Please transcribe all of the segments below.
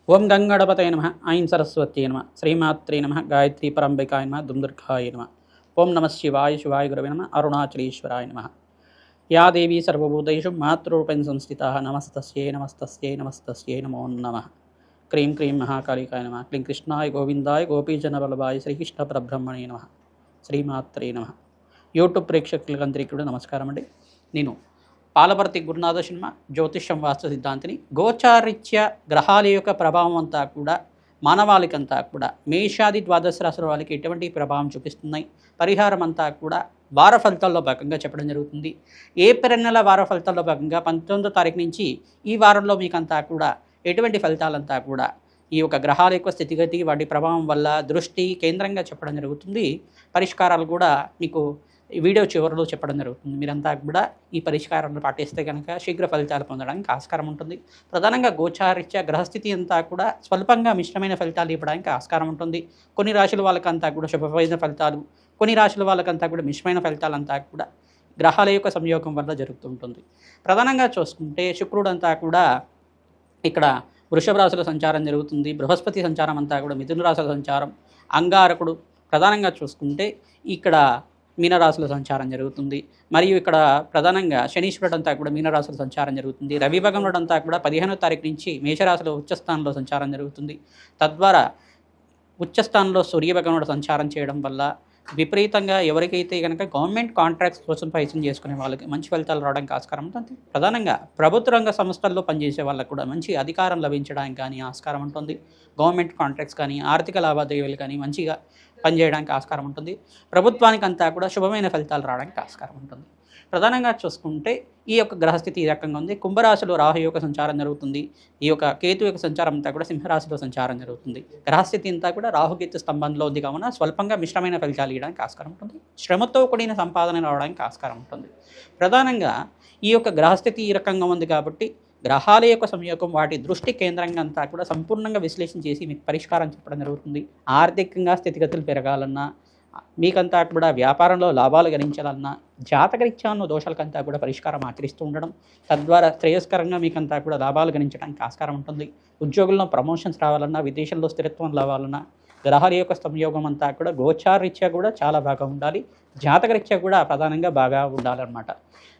ఓం గంగణపతయ నమ ఐం సరస్వత్యై నమ శ్రీమాత్రే నమ గాయత్రీ పరంబికాయ నమ దుందుర్గాయ నమ ఓం నమ శివాయ శివాయ గురవే నమ అరుణాచలేశ్వరాయ నమ యా దేవీ సర్వభూతేషు మాతృరూపేణ సంస్థితా నమస్తస్యై నమస్తస్యై నమస్తస్యై నమో నమః క్రీం క్రీం మహాకాళికాయ నమ క్లీం కృష్ణాయ గోవిందాయ గోపీజనవల్లభాయ శ్రీకృష్ణ పరబ్రహ్మణే నమ శ్రీమాత్రే నమ. యూట్యూబ్ ప్రేక్షకులందరికీ కూడా నమస్కారం అండి. నేను పాలపర్తి గురునాథ శర్మ జ్యోతిష్యం వాస్తు సిద్ధాంతిని. గోచారిత్య గ్రహాల యొక్క ప్రభావం అంతా కూడా మానవాళికంతా కూడా మేషాది ద్వాదశ రాశుల వాళ్ళకి ఎటువంటి ప్రభావం చూపిస్తున్నాయి, పరిహారం అంతా కూడా వార ఫలితాల్లో భాగంగా చెప్పడం జరుగుతుంది. ఏప్రిల్ నెల వార ఫలితాల్లో భాగంగా 19వ తారీఖు నుంచి ఈ వారంలో మీకంతా కూడా ఎటువంటి ఫలితాలంతా కూడా ఈ యొక్క గ్రహాల యొక్క స్థితిగతి వాటి ప్రభావం వల్ల దృష్టి కేంద్రంగా చెప్పడం జరుగుతుంది. పరిష్కారాలు కూడా మీకు ఈ వీడియో చివరిలో చెప్పడం జరుగుతుంది. మీరంతా కూడా ఈ పరిష్కారాలను పాటిస్తే కనుక శీఘ్ర ఫలితాలు పొందడానికి ఆస్కారం ఉంటుంది. ప్రధానంగా గోచారిత్య గ్రహస్థితి అంతా కూడా స్వల్పంగా మిశ్రమైన ఫలితాలు ఇవ్వడానికి ఆస్కారం ఉంటుంది. కొన్ని రాశుల వాళ్ళకంతా కూడా శుభమైన ఫలితాలు, కొన్ని రాశుల వాళ్ళకంతా కూడా మిశ్రమైన ఫలితాలంతా కూడా గ్రహాల యొక్క సంయోగం వల్ల జరుగుతుంటుంది. ప్రధానంగా చూసుకుంటే శుక్రుడు అంతా కూడా ఇక్కడ వృషభ రాశుల సంచారం జరుగుతుంది. బృహస్పతి సంచారం అంతా కూడా మిథున రాశుల సంచారం. అంగారకుడు ప్రధానంగా చూసుకుంటే ఇక్కడ మీనరాశుల సంచారం జరుగుతుంది. మరియు ఇక్కడ ప్రధానంగా శనీశ్వరుడు అంతా కూడా మీనరాశుల సంచారం జరుగుతుంది. రవి భగవానుడు అంతా కూడా 15వ తారీఖు నుంచి మేషరాశిలో ఉచ్చస్థానంలో సంచారం జరుగుతుంది. తద్వారా ఉచ్చస్థానంలో సూర్యభగవానుడు సంచారం చేయడం వల్ల విపరీతంగా ఎవరికైతే కనుక గవర్నమెంట్ కాంట్రాక్ట్స్ కోసం ప్రయత్నం చేసుకునే వాళ్ళకి మంచి ఫలితాలు రావడానికి ఆస్కారం ఉంటుంది. ప్రధానంగా ప్రభుత్వ రంగ సంస్థల్లో పనిచేసే వాళ్ళకు కూడా మంచి అధికారం లభించడానికి కానీ ఆస్కారం ఉంటుంది. గవర్నమెంట్ కాంట్రాక్ట్స్ కానీ ఆర్థిక లావాదేవీలు కానీ మంచిగా పనిచేయడానికి ఆస్కారం ఉంటుంది. ప్రభుత్వానికి అంతా కూడా శుభమైన ఫలితాలు రావడానికి ఆస్కారం ఉంటుంది. ప్రధానంగా చూసుకుంటే ఈ యొక్క గ్రహస్థితి ఈ రకంగా ఉంది. కుంభరాశిలో రాహు యొక్క సంచారం జరుగుతుంది. ఈ యొక్క కేతు యొక్క సంచారం అంతా కూడా సింహరాశిలో సంచారం జరుగుతుంది. గ్రహస్థితి అంతా కూడా రాహుకేతు స్తంభంలో ఉంది కావున స్వల్పంగా మిశ్రమైన ఫలితాలు ఇవ్వడానికి ఆస్కారం ఉంటుంది. శ్రమతో కూడిన సంపాదన రావడానికి ఆస్కారం ఉంటుంది. ప్రధానంగా ఈ యొక్క గ్రహస్థితి ఈ రకంగా ఉంది కాబట్టి గ్రహాల యొక్క సంయోగం వాటి దృష్టి కేంద్రంగా అంతా కూడా సంపూర్ణంగా విశ్లేషణ చేసి మీకు పరిష్కారం చెప్పడం జరుగుతుంది. ఆర్థికంగా స్థితిగతులు పెరగాలన్నా, మీకంతా కూడా వ్యాపారంలో లాభాలు గణించాలన్నా, జాతకరీత్యా ఉన్న దోషాలకంతా కూడా పరిష్కారం ఆచరిస్తూ ఉండడం తద్వారా శ్రేయస్కరంగా మీకంతా కూడా లాభాలు గణించడానికి ఆస్కారం ఉంటుంది. ఉద్యోగుల్లో ప్రమోషన్స్ రావాలన్నా, విదేశంలో స్థిరత్వం రావాలన్నా గ్రహాల యొక్క సంయోగం అంతా కూడా గోచారరీత్యా కూడా చాలా బాగా ఉండాలి. జాతకరీత్యా కూడా ప్రధానంగా బాగా ఉండాలన్నమాట.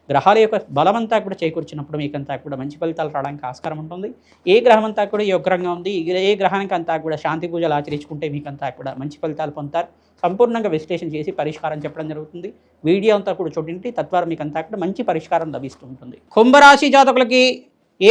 గ్రహాల యొక్క బలమంతా కూడా చేకూర్చినప్పుడు మీకంతా కూడా మంచి ఫలితాలు రావడానికి ఆస్కారం ఉంటుంది. ఏ గ్రహం అంతా కూడా యోగ్రంగా ఉంది, ఏ గ్రహానికి అంతా కూడా శాంతి పూజలు ఆచరించుకుంటే మీకంతా కూడా మంచి ఫలితాలు పొందుతారు. సంపూర్ణంగా విశ్లేషణ చేసి పరిష్కారం చెప్పడం జరుగుతుంది. వీడియో అంతా కూడా చూడండి, తద్వారా మీకంతా కూడా మంచి పరిష్కారం లభిస్తూ ఉంటుంది. కుంభరాశి జాతకులకి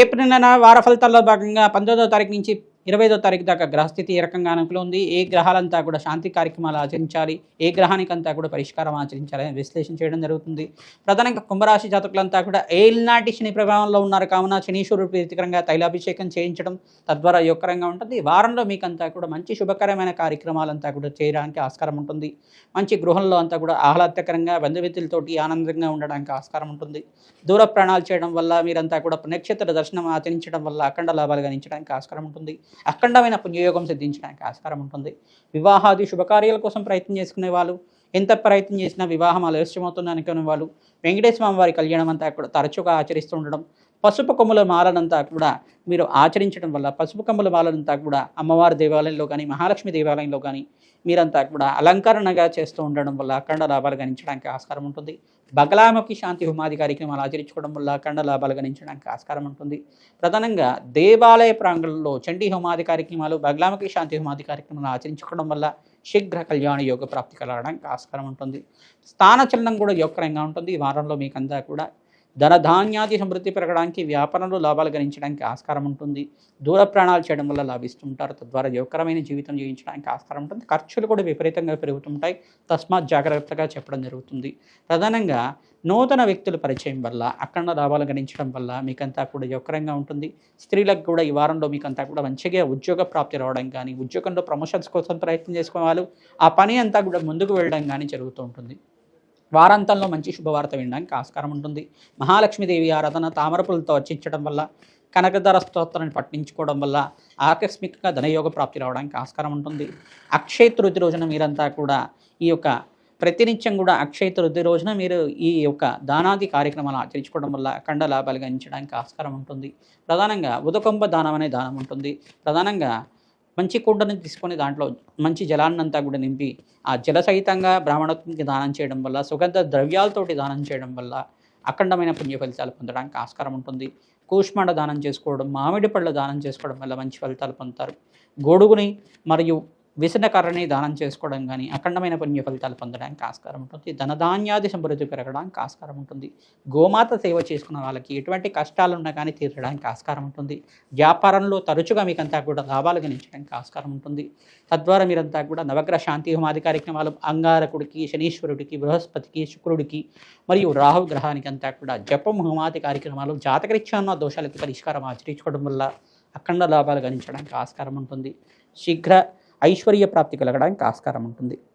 ఏప్రిల్ నెల వార ఫలితాల్లో భాగంగా 19వ తారీఖు నుంచి 25వ తారీఖు దాకా గ్రహస్థితి ఏ రకంగా అనుకూలం ఉంది, ఏ గ్రహాలంతా కూడా శాంతి కార్యక్రమాలు ఆచరించాలి, ఏ గ్రహానికంతా కూడా పరిష్కారం ఆచరించాలి అని విశ్లేషణ చేయడం జరుగుతుంది. ప్రధానంగా కుంభరాశి జాతకులంతా కూడా ఏలినాటి శని ప్రభావంలో ఉన్నారు కావున శనీశ్వరుడు ప్రీతికరంగా తైలాభిషేకం చేయించడం తద్వారా యోగకరంగా ఉంటుంది. వారంలో మీకంతా కూడా మంచి శుభకరమైన కార్యక్రమాలంతా కూడా చేయడానికి ఆస్కారం ఉంటుంది. మంచి గృహంలో అంతా కూడా ఆహ్లాదకరంగా బంధుమిత్రులతోటి ఆనందంగా ఉండడానికి ఆస్కారం ఉంటుంది. దూర ప్రయాణాలు చేయడం వల్ల మీరంతా కూడా పుణ్యక్షేత్ర దర్శనం ఆచరించడం వల్ల అఖండ లాభాలు గణించడానికి ఆస్కారం ఉంటుంది. అఖండమైన పుణ్యయోగం సిద్ధించడానికి ఆస్కారం ఉంటుంది. వివాహాది శుభకార్యాల కోసం ప్రయత్నం చేసుకునే వాళ్ళు, ఎంత ప్రయత్నం చేసినా వివాహం ఆలస్యమవుతుంది అనుకునే వాళ్ళు వెంకటేశ్వర స్వామి వారి కళ్యాణం అంతా కూడా తరచుగా ఆచరిస్తూ ఉండడం, పసుపు కొమ్ముల మాలనంతా కూడా మీరు ఆచరించడం వల్ల పసుపు కొమ్ముల మాలనంతా కూడా అమ్మవారి దేవాలయంలో కానీ మహాలక్ష్మి దేవాలయంలో కానీ మీరంతా కూడా అలంకరణగా చేస్తూ ఉండడం వల్ల అఖండ లాభాలు గణించడానికి ఆస్కారం ఉంటుంది. బగలాముఖి శాంతి హోమాది కార్యక్రమాలు ఆచరించుకోవడం వల్ల అఖండ లాభాలు గణించడానికి ఆస్కారం ఉంటుంది. ప్రధానంగా దేవాలయ ప్రాంగణంలో చండీ హోమాది కార్యక్రమాలు, బగలాముఖి శాంతి హోమాది కార్యక్రమాలు ఆచరించుకోవడం వల్ల శీఘ్ర కళ్యాణ యోగ ప్రాప్తి కలగడానికి ఆస్కారం ఉంటుంది. స్థానచలనం కూడా యోగకరంగా ఉంటుంది. ఈ వారంలో మీకంతా కూడా ధనధాన్యాది సమృద్ధి పెరగడానికి, వ్యాపారంలో లాభాలు గణించడానికి ఆస్కారం ఉంటుంది. దూర ప్రయాణాలు చేయడం వల్ల లాభిస్తుంటారు. తద్వారా యోగకరమైన జీవితం జీవించడానికి ఆస్కారం ఉంటుంది. ఖర్చులు కూడా విపరీతంగా పెరుగుతుంటాయి. తస్మాత్ జాగ్రత్తగా చెప్పడం జరుగుతుంది. ప్రధానంగా నూతన వ్యక్తుల పరిచయం వల్ల అఖండ లాభాలు గణించడం వల్ల మీకంతా కూడా యోగకరంగా ఉంటుంది. స్త్రీలకు కూడా ఈ వారంలో మీకంతా కూడా మంచిగా ఉద్యోగ ప్రాప్తి రావడం కానీ, ఉద్యోగంలో ప్రమోషన్స్ కోసం ప్రయత్నం చేసుకునే వాళ్ళు ఆ పని అంతా కూడా ముందుకు వెళ్ళడం కానీ జరుగుతూ ఉంటుంది. వారాంతంలో మంచి శుభవార్త వినడానికి ఆస్కారం ఉంటుంది. మహాలక్ష్మీదేవి ఆరాధన తామరపులతో అర్చించడం వల్ల, కనకధర స్తోత్రాన్ని పట్టించుకోవడం వల్ల ఆకస్మికంగా ధనయోగ ప్రాప్తి రావడానికి ఆస్కారం ఉంటుంది. అక్షయ తృతీయ రోజున మీరంతా కూడా ఈ యొక్క ప్రతినిత్యం కూడా అక్షయ తృతీయ రోజున మీరు ఈ యొక్క దానాది కార్యక్రమాలు ఆచరించుకోవడం వల్ల అఖండ లాభాలు గణించడానికి ఆస్కారం ఉంటుంది. ప్రధానంగా ఉదకంబ దానం అనే దానం ఉంటుంది. ప్రధానంగా మంచి కుండని తీసుకొని దాంట్లో మంచి జలాన్నంతా కూడా నింపి ఆ జల సహితంగా బ్రాహ్మణోత్తునికి దానం చేయడం వల్ల, సుగంధ ద్రవ్యాలతోటి దానం చేయడం వల్ల అఖండమైన పుణ్య ఫలితాలు పొందడానికి ఆస్కారం ఉంటుంది. కూష్మాండ దానం చేసుకోవడం, మామిడి పళ్ళు దానం చేసుకోవడం వల్ల మంచి ఫలితాలు పొందుతారు. గొడుగుని మరియు విసనకర్రని దానం చేసుకోవడం కానీ అఖండమైన పుణ్య ఫలితాలు పొందడానికి ఆస్కారం ఉంటుంది. ధనధాన్యాది సమృద్ధి పెరగడానికి ఆస్కారం ఉంటుంది. గోమాత సేవ చేసుకున్న వాళ్ళకి ఎటువంటి కష్టాలు ఉన్నా కానీ తీర్చడానికి ఆస్కారం ఉంటుంది. వ్యాపారంలో తరచుగా మీకంతా కూడా లాభాలు గణించడానికి ఆస్కారం ఉంటుంది. తద్వారా మీరంతా కూడా నవగ్రహ శాంతి హోమాది కార్యక్రమాలు అంగారకుడికి, శనీశ్వరుడికి, బృహస్పతికి, శుక్రుడికి మరియు రాహు గ్రహానికి అంతా కూడా జపం హోమాది కార్యక్రమాలు జాతకరీత్యా ఉన్న దోషాలకి పరిష్కారం ఆచరించుకోవడం వల్ల అఖండ లాభాలు గణించడానికి ఆస్కారం ఉంటుంది. శీఘ్ర ఐశ్వర్య ప్రాప్తి కలగడానికి ఆస్కారం ఉంటుంది.